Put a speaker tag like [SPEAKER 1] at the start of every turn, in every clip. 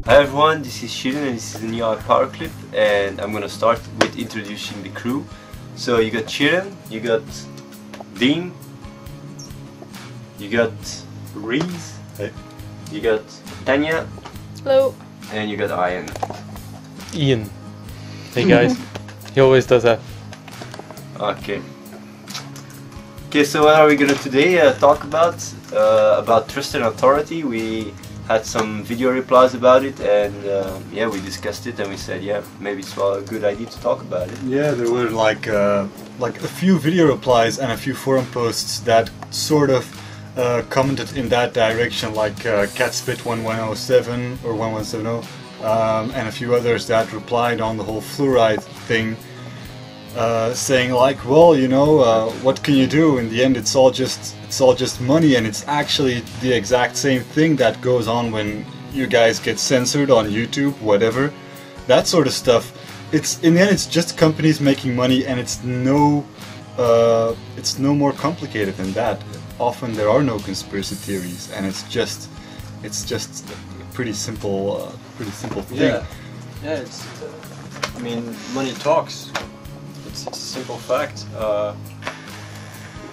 [SPEAKER 1] Hi everyone, this is Shirin and this is the new Power Clip, and I'm gonna start with introducing the crew. So you got Shirin, you got Dean, you got Reese, hey. You got Tanya,
[SPEAKER 2] hello,
[SPEAKER 1] and you got
[SPEAKER 3] Ian. Hey guys. He always does that.
[SPEAKER 1] Okay. Okay, so what are we gonna today talk about? About trust and authority. We had some video replies about it, and yeah, we discussed it and we said, yeah, maybe it's well a good idea to talk about it.
[SPEAKER 4] Yeah, there were like a few video replies and a few forum posts that sort of commented in that direction, like Catspit1107 or 1170, and a few others that replied on the whole fluoride thing, saying like, well, you know, what can you do? In the end, it's all just money, and it's actually the exact same thing that goes on when you guys get censored on YouTube, whatever, that sort of stuff. It's in the end, it's just companies making money, and it's no more complicated than that. Often there are no conspiracy theories, and it's just a pretty simple thing.
[SPEAKER 5] Yeah, it's. I mean, money talks. It's a simple fact.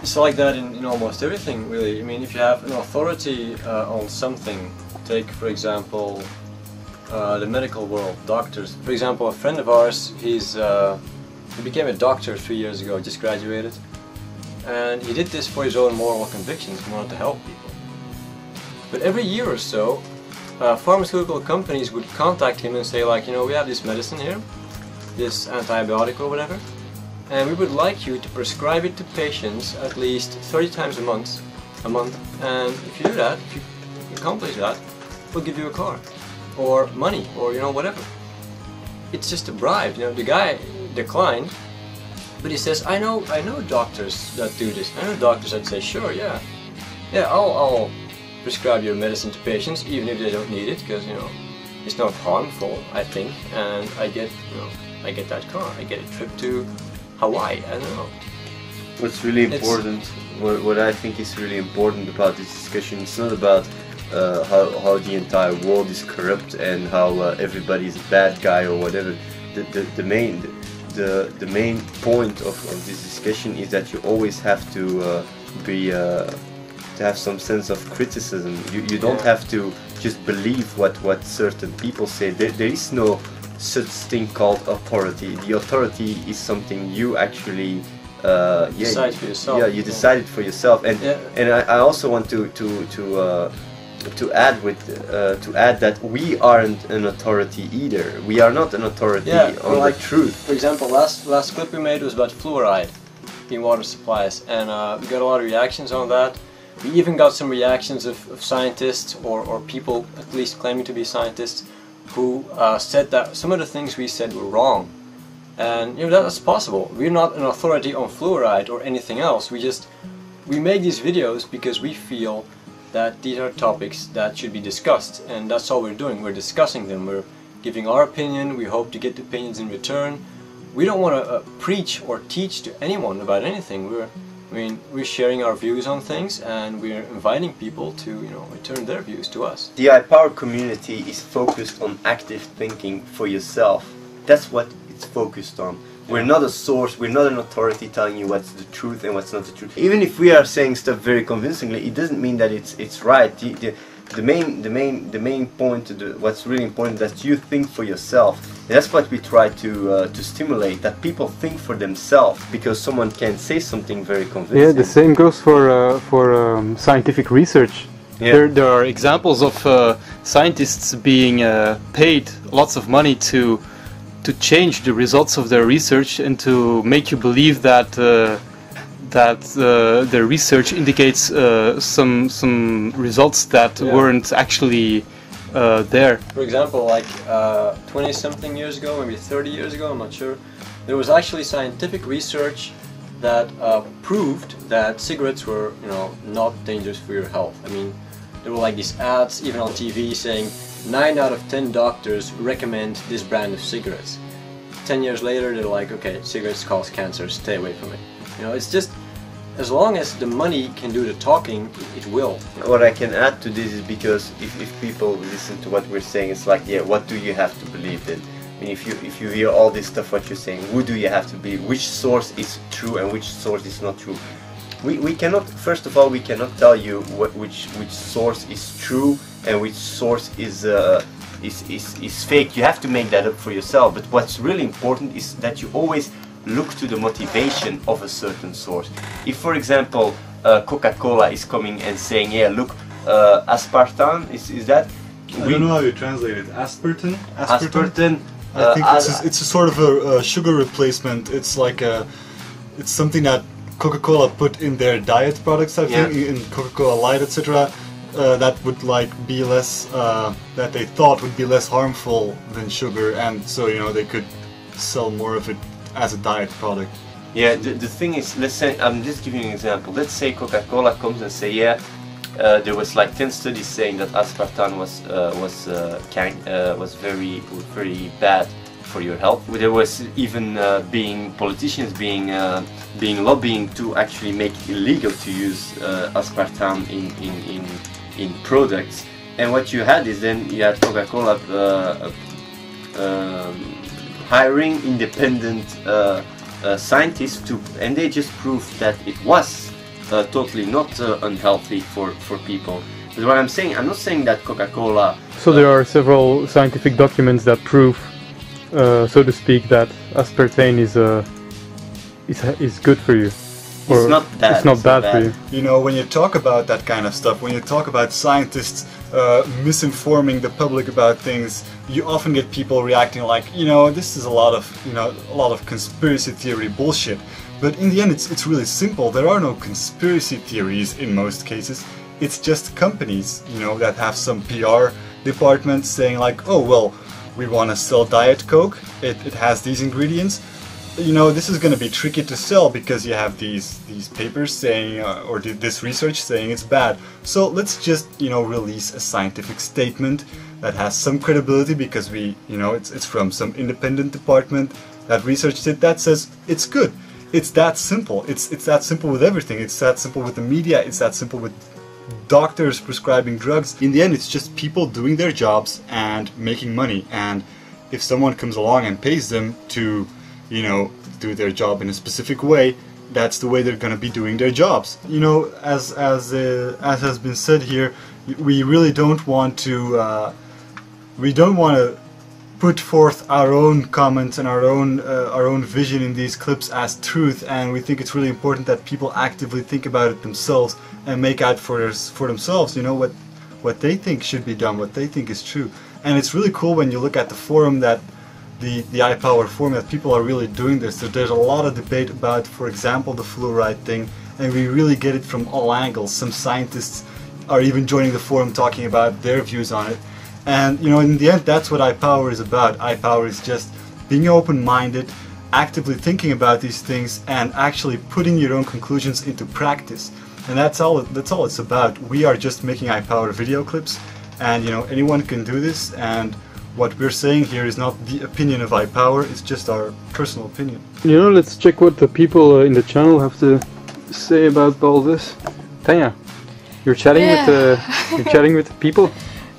[SPEAKER 5] It's like that in almost everything, really. I mean, if you have an authority on something, take for example the medical world, doctors. For example, a friend of ours, he became a doctor 3 years ago, just graduated, and he did this for his own moral convictions. He wanted to help people. But every year or so, pharmaceutical companies would contact him and say, like, you know, we have this medicine here, this antibiotic or whatever, and we would like you to prescribe it to patients at least 30 times a month, and if you do that, if you accomplish that, we'll give you a car, or money, or, you know, whatever. It's just a bribe, you know. The guy declined, but he says, I know doctors that do this. I know doctors that say, sure, yeah, I'll prescribe your medicine to patients, even if they don't need it, because, you know, it's not harmful, I think, and I get that car, I get a trip to Hawaii, I don't know.
[SPEAKER 1] What's really important, what I think is really important about this discussion, it's not about how the entire world is corrupt and how everybody is a bad guy or whatever. The main point of this discussion is that you always have to have some sense of criticism. You don't have to just believe what certain people say. There is no such thing called authority. The authority is something you actually
[SPEAKER 5] decide for yourself.
[SPEAKER 1] Yeah, you decide it for yourself. And I also want to add that we aren't an authority either. We are not an authority on
[SPEAKER 5] like
[SPEAKER 1] the truth.
[SPEAKER 5] For example, last clip we made was about fluoride in water supplies, and we got a lot of reactions on that. We even got some reactions of scientists or people at least claiming to be scientists who said that some of the things we said were wrong. And, you know, that's possible. We're not an authority on fluoride or anything else. We make these videos because we feel that these are topics that should be discussed, and that's all we're doing. We're discussing them. We're giving our opinion. We hope to get opinions in return. We don't want to preach or teach to anyone about anything. We're sharing our views on things, and we're inviting people to, you know, return their views to us.
[SPEAKER 1] The iPower community is focused on active thinking for yourself. That's what it's focused on. We're not a source, we're not an authority telling you what's the truth and what's not the truth. Even if we are saying stuff very convincingly, it doesn't mean that it's right. The main point, what's really important, is that you think for yourself. And that's what we try to stimulate, that people think for themselves, because someone can say something very convincing.
[SPEAKER 3] Yeah, the same goes for scientific research.
[SPEAKER 1] Yeah.
[SPEAKER 3] There are examples of scientists being paid lots of money to change the results of their research and to make you believe that their research indicates some results that weren't actually there.
[SPEAKER 5] For example, like 20-something years ago, maybe 30 years ago, I'm not sure, there was actually scientific research that proved that cigarettes were, you know, not dangerous for your health. I mean, there were like these ads, even on TV, saying 9 out of 10 doctors recommend this brand of cigarettes. 10 years later, they're like, okay, cigarettes cause cancer, stay away from it. You know, it's just as long as the money can do the talking, it will.
[SPEAKER 1] What I can add to this is because if people listen to what we're saying, it's like, yeah, what do you have to believe in? I mean, if you hear all this stuff, what you're saying, who do you have to believe? Which source is true and which source is not true? We cannot, first of all, we cannot tell you which source is true and which source is fake. You have to make that up for yourself. But what's really important is that you always look to the motivation of a certain source. If, for example, Coca-Cola is coming and saying, yeah, look, aspartame, is that?
[SPEAKER 4] I don't know how you translate it. Aspartame?
[SPEAKER 1] Aspartame.
[SPEAKER 4] I think it's a sort of a sugar replacement. It's like it's something that Coca-Cola put in their diet products, I think, in Coca-Cola Light, etc. That would like be less, that they thought would be less harmful than sugar, and so they could sell more of it as a diet product.
[SPEAKER 1] Yeah, the thing is, let's say, I'm just giving you an example. Let's say Coca-Cola comes and say, yeah, there was like 10 studies saying that aspartame was very bad for your health. There was even politicians lobbying to actually make it illegal to use aspartame in products. And what you had is then you had Coca-Cola hiring independent scientists and they just proved that it was totally not unhealthy for people. But what I'm saying, I'm not saying that Coca-Cola.
[SPEAKER 3] So there are several scientific documents that prove, so to speak, that aspartame is good for you.
[SPEAKER 1] Or it's not bad.
[SPEAKER 3] It's not bad for you.
[SPEAKER 4] You know, when you talk about that kind of stuff, when you talk about scientists misinforming the public about things, you often get people reacting like, this is a lot of conspiracy theory bullshit. But in the end, it's really simple. There are no conspiracy theories in most cases. It's just companies, that have some PR department saying like, oh well, we want to sell Diet Coke. It has these ingredients. This is going to be tricky to sell because you have these papers saying, or this research saying it's bad. So let's just, release a scientific statement that has some credibility because it's from some independent department that researched it that says it's good. It's that simple. It's that simple with everything. It's that simple with the media. It's that simple with doctors prescribing drugs. In the end, it's just people doing their jobs and making money. And if someone comes along and pays them to do their job in a specific way, that's the way they're going to be doing their jobs. As has been said here, we really don't want to put forth our own comments and our own vision in these clips as truth, and we think it's really important that people actively think about it themselves and make out for themselves, what they think should be done, what they think is true. And it's really cool when you look at the forum, that the iPower forum, that people are really doing this. There's a lot of debate about, for example, the fluoride thing, and we really get it from all angles. Some scientists are even joining the forum talking about their views on it. And in the end, that's what iPower is about. iPower is just being open-minded, actively thinking about these things, and actually putting your own conclusions into practice. And that's all it's about. We are just making iPower video clips, and anyone can do this. And what we're saying here is not the opinion of iPower; it's just our personal opinion.
[SPEAKER 3] Let's check what the people in the channel have to say about all this. Tanya, you're chatting with the people.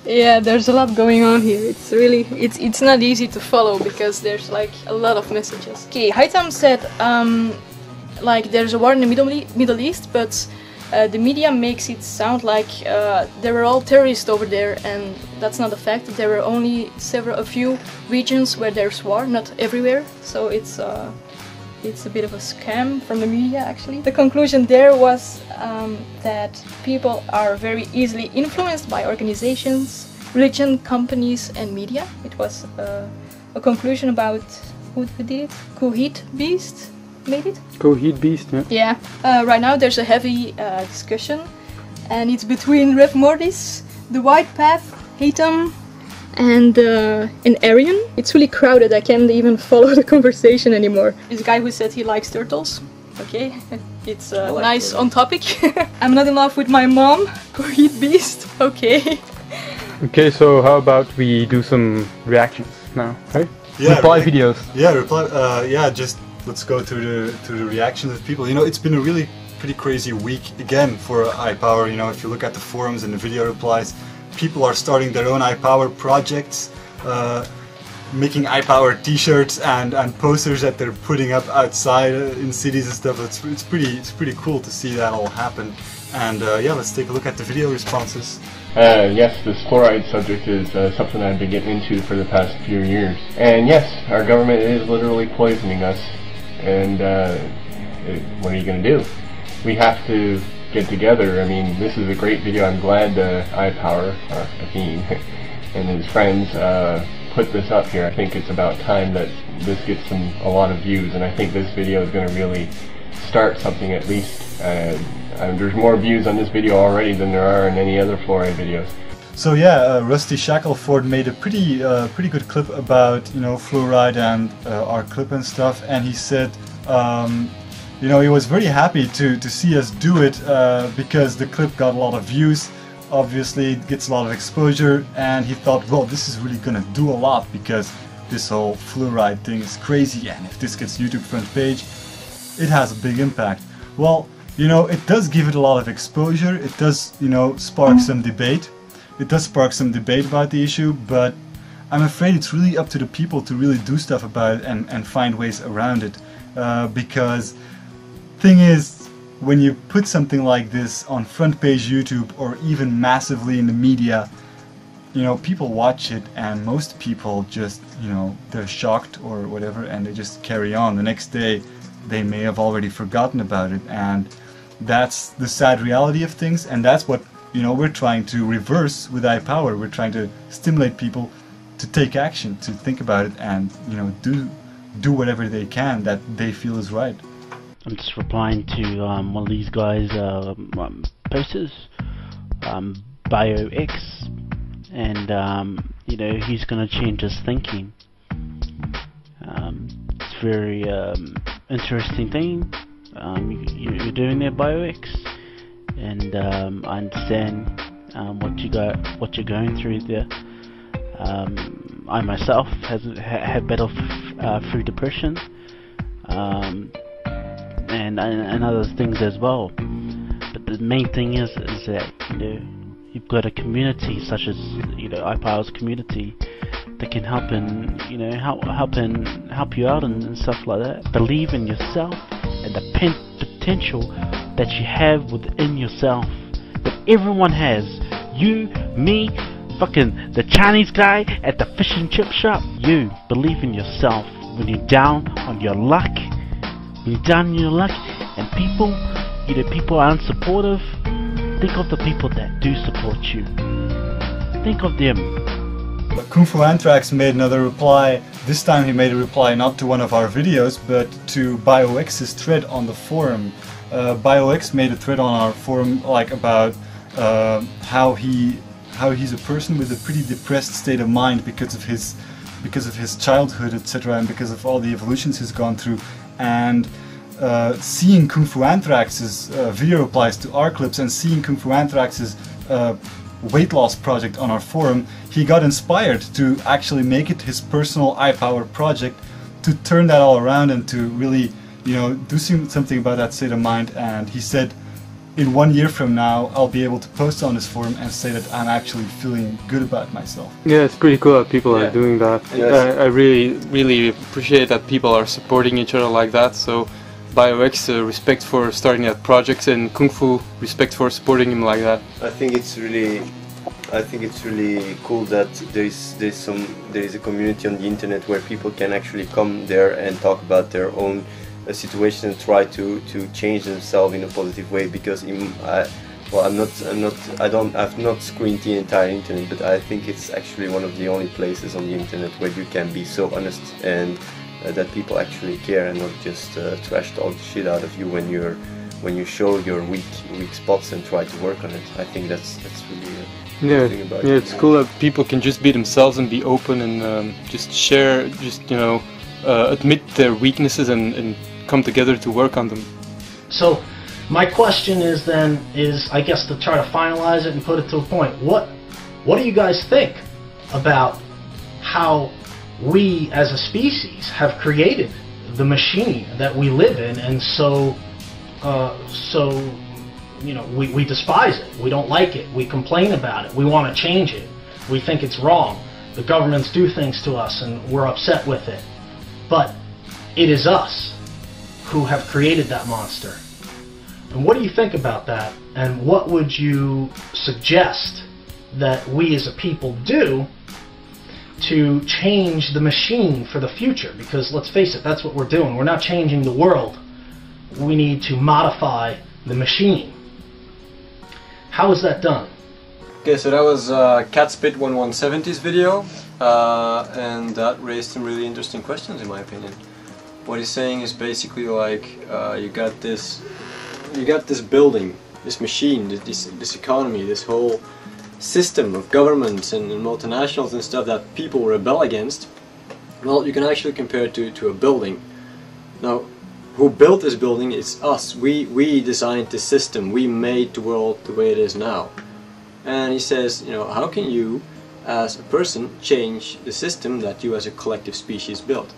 [SPEAKER 2] Yeah, there's a lot going on here. It's really, it's not easy to follow because there's like a lot of messages. Okay, Haitam said like there's a war in the Middle East, but the media makes it sound like they were all terrorists over there, and that's not a fact. There were only a few regions where there's war, not everywhere. So it's a bit of a scam from the media, actually. The conclusion there was that people are very easily influenced by organizations, religion, companies and media. It was a conclusion about who did it? Coheed Beast made it?
[SPEAKER 3] Coheed Beast, yeah.
[SPEAKER 2] Yeah. Right now there's a heavy discussion, and it's between Rev Mordis, The White Path, Haitam, and Arian. It's really crowded. I can't even follow the conversation anymore. This guy who said he likes turtles. Okay, it's nice turtles. On topic. I'm not in love with my mom. Coheed Beast. Okay.
[SPEAKER 3] Okay, so how about we do some reactions now, right?
[SPEAKER 4] Yeah,
[SPEAKER 3] reply videos.
[SPEAKER 4] Yeah, reply. Just let's go through the reactions of people. It's been a really pretty crazy week again for iPower. You know, if you look at the forums and the video replies, people are starting their own iPower projects, making iPower t-shirts and posters that they're putting up outside in cities and stuff. It's pretty cool to see that all happen. And yeah, let's take a look at the video responses.
[SPEAKER 6] Yes, this fluoride subject is something I've been getting into for the past few years. And yes, our government is literally poisoning us. And what are you going to do? We have to get together. I mean, this is a great video. I'm glad iPower, or Athene, and his friends put this up here. I think it's about time that this gets a lot of views, and I think this video is going to really start something at least. There's more views on this video already than there are in any other fluoride videos.
[SPEAKER 4] So yeah, Rusty Shackelford made a pretty good clip about, you know, fluoride and our clip and stuff, and he said, you know, he was very happy to see us do it because the clip got a lot of views. Obviously, it gets a lot of exposure, and he thought, well, this is really gonna do a lot because this whole fluoride thing is crazy, and if this gets YouTube front page, it has a big impact. Well, you know, it does give it a lot of exposure. It does, you know, spark some debate. It does spark some debate about the issue, but I'm afraid it's really up to the people to really do stuff about it and find ways around it. Because thing is, when you put something like this on front page YouTube or even massively in the media, you know, people watch it and most people just, you know, they're shocked or whatever and they just carry on. The next day they may have already forgotten about it, and that's the sad reality of things, and that's what, you know, we're trying to reverse with iPower. We're trying to stimulate people to take action, to think about it, and, you know, do whatever they can that they feel is right.
[SPEAKER 7] I'm just replying to one of these guys' posters, BioX, and you know, he's gonna change his thinking. It's very interesting thing you're doing there, BioX, and I understand what you're going through there. I myself have battled through depression, and other things as well. But the main thing is that, you know, you've got a community such as, you know, iPower's community that can help and, you know, help you out and stuff like that. Believe in yourself and the potential that you have within yourself, that everyone has. You, me, fucking the Chinese guy at the fish and chip shop. You believe in yourself. When you're down on your luck, and people, you know, people are unsupportive, think of the people that do support you. Think of them.
[SPEAKER 4] Kung Fu Anthrax made another reply. This time he made a reply not to one of our videos, but to BioX's thread on the forum. BioX made a thread on our forum, like, about how he's a person with a pretty depressed state of mind because of his childhood, etc., and because of all the evolutions he's gone through. And seeing Kung Fu Anthrax's video replies to our clips and seeing Kung Fu Anthrax's weight loss project on our forum, he got inspired to actually make it his personal iPower project, to turn that all around and to really, you know, do something about that state of mind. And he said, in 1 year from now, I'll be able to post on this forum and say that I'm actually feeling good about myself.
[SPEAKER 3] Yeah, it's pretty cool that people are doing that.
[SPEAKER 1] Yes.
[SPEAKER 3] I really appreciate that people are supporting each other like that. So BioX, respect for starting that project, and Kung Fu, respect for supporting him like that.
[SPEAKER 1] I think it's really cool that there is a community on the internet where people can actually come there and talk about their own situation and try to change themselves in a positive way. Because I've not screened the entire internet, but I think it's actually one of the only places on the internet where you can be so honest and that people actually care and not just trash talk the shit out of you when you show your weak spots and try to work on it. I think that's really thing about it.
[SPEAKER 3] It's cool that people can just be themselves and be open and just share, just, you know, admit their weaknesses and come together to work on them.
[SPEAKER 8] So my question is I guess, to try to finalize it and put it to a point, what do you guys think about how we as a species have created the machine that we live in? And so so you know, we despise it. We don't like it. We complain about it. We want to change it. We think it's wrong. The governments do things to us and we're upset with it. But it is us who have created that monster. And what do you think about that? And what would you suggest that we as a people do to change the machine for the future? Because let's face it, that's what we're doing. We're not changing the world. We need to modify the machine. How is that done?
[SPEAKER 5] Okay, so that was Catspit1170's video, and that raised some really interesting questions in my opinion. What he's saying is basically like you got this building, this machine, this economy, this whole system of governments and multinationals and stuff that people rebel against. Well, you can actually compare it to a building. Now, who built this building is us. We designed the system. We made the world the way it is now. And he says, you know, how can you as a person change the system that you as a collective species built?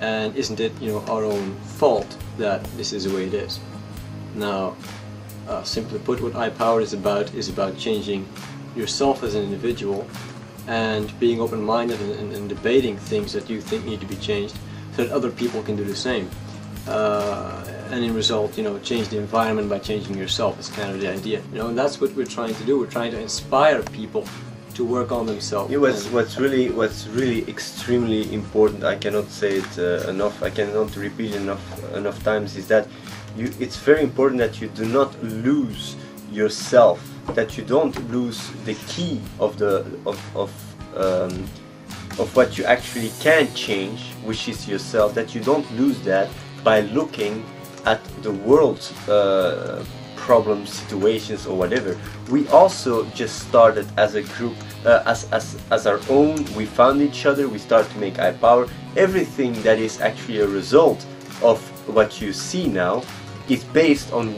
[SPEAKER 5] And isn't it, you know, our own fault that this is the way it is? Now, simply put, what iPowered is about changing yourself as an individual and being open-minded and debating things that you think need to be changed so that other people can do the same. And in result, you know, change the environment by changing yourself is kind of the idea, you know, and that's what we're trying to do. We're trying to inspire people to work on themselves.
[SPEAKER 1] Yeah, what's really extremely important, I cannot say it enough, I cannot repeat enough times, is that it's very important that you do not lose yourself, that you don't lose the key of what you actually can change, which is yourself, that you don't lose that by looking at the world's problems, situations or whatever. We also just started as a group, as our own. We found each other, we started to make iPower. Everything that is actually a result of what you see now is based on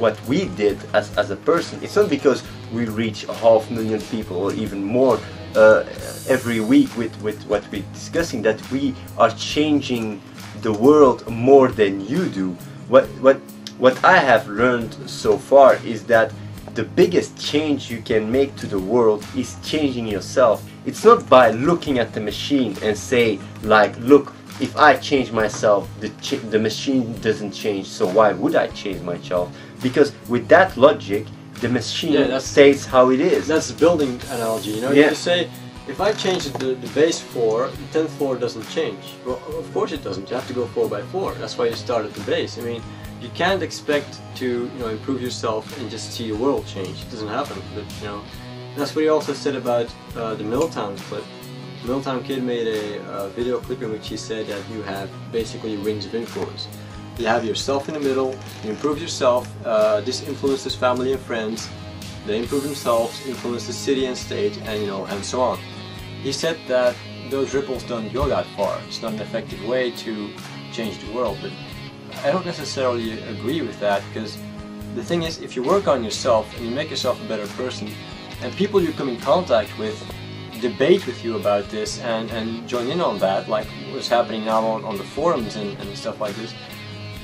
[SPEAKER 1] what we did as a person. It's not because we reach 500,000 people or even more every week with what we're discussing that we are changing the world more than you do. What I have learned so far is that the biggest change you can make to the world is changing yourself. It's not by looking at the machine and say like, look, if I change myself, the machine doesn't change, so why would I change myself? Because with that logic, the machine stays how it is.
[SPEAKER 5] That's the building analogy, you know.
[SPEAKER 1] Yeah.
[SPEAKER 5] You say, if I change the base floor, the 10th floor doesn't change. Well, of course it doesn't. You have to go 4 by 4. That's why you start at the base. I mean, you can't expect to, you know, improve yourself and just see the world change. It doesn't happen. But you know, that's what he also said about the Milltown clip. Milltown Kid made a video clip in which he said that you have basically rings of influence. You have yourself in the middle, you improve yourself, this influences family and friends, they improve themselves, influence the city and state, and you know, and so on. He said that those ripples don't go that far. It's not an effective way to change the world, but I don't necessarily agree with that, because the thing is, if you work on yourself and you make yourself a better person, and people you come in contact with debate with you about this and join in on that, like what's happening now on the forums and stuff like this,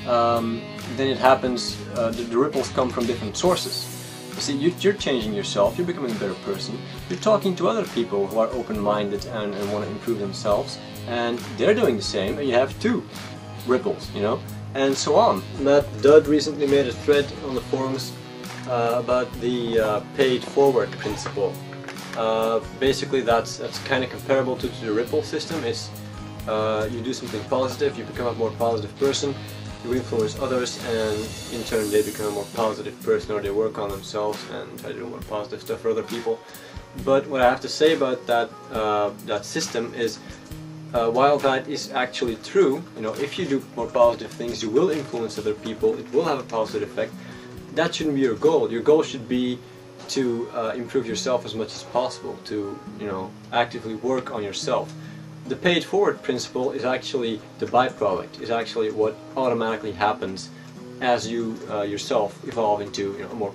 [SPEAKER 5] then it happens, the ripples come from different sources. You see, you're changing yourself, you're becoming a better person, you're talking to other people who are open-minded and want to improve themselves, and they're doing the same, and you have 2 ripples, you know, and so on. Matt Dudd recently made a thread on the forums about the paid forward principle. Basically that's kind of comparable to the ripple system. It's you do something positive, you become a more positive person, you influence others, and in turn they become a more positive person, or they work on themselves and try to do more positive stuff for other people. But what I have to say about that that system is, while that is actually true, you know, if you do more positive things, you will influence other people, it will have a positive effect. That shouldn't be your goal. Your goal should be to improve yourself as much as possible, to, you know, actively work on yourself. The paid forward principle is actually the byproduct, is actually what automatically happens as you yourself evolve into, you know, a more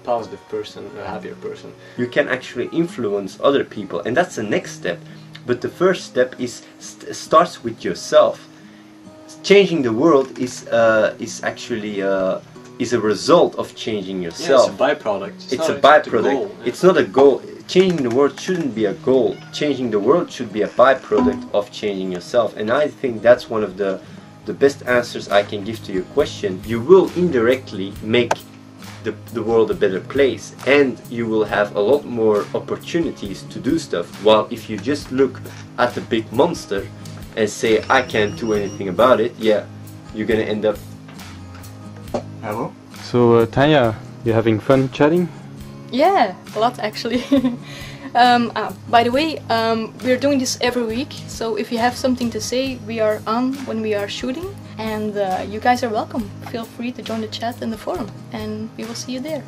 [SPEAKER 5] positive person, a happier person.
[SPEAKER 1] You can actually influence other people, and that's the next step. But the first step is starts with yourself. changing the world is actually is a result of changing yourself.
[SPEAKER 5] Yeah, it's a byproduct.
[SPEAKER 1] It's a
[SPEAKER 5] not
[SPEAKER 1] byproduct.
[SPEAKER 5] the goal, yeah.
[SPEAKER 1] It's not a goal. Changing the world shouldn't be a goal. Changing the world should be a byproduct of changing yourself. And I think that's one of the best answers I can give to your question. You will indirectly make the world a better place, and you will have a lot more opportunities to do stuff. While if you just look at the big monster and say, I can't do anything about it, yeah, you're gonna end up.
[SPEAKER 4] Hello?
[SPEAKER 3] So Tanya, you having fun chatting?
[SPEAKER 2] Yeah, a lot actually. By the way, we're doing this every week, so if you have something to say, we are on when we are shooting, and you guys are welcome. Feel free to join the chat in the forum, and we will see you there.